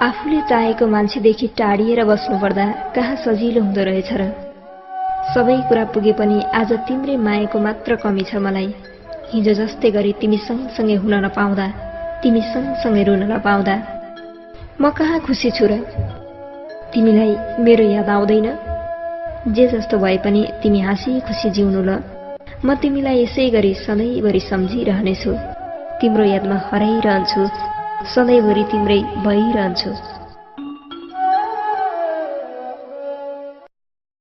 आफूले चाहेको मान्छेदेखि टाढिएर बस्नुपर्दा कहाँ सजिलो हुँदो रहेछ र। सबै कुरा पुगे पनि आज तिम्रै मायाको मात्र कमी छ मलाई। हिजो जस्तै गरी तिमी सँगसँगै हुन नपाउँदा, तिमी सँगसँगै रुन नपाउँदा म कहाँ खुसी छु र। तिमीलाई मेरो याद आउँदैन? जे जस्तो भए पनि तिमी हाँसी खुसी जिउनु ल। म तिमीलाई यसै गरी सधैँभरि सम्झिरहनेछु। तिम्रो यादमा हराइरहन्छु, सधैँभरि तिम्रै भइरहन्छु।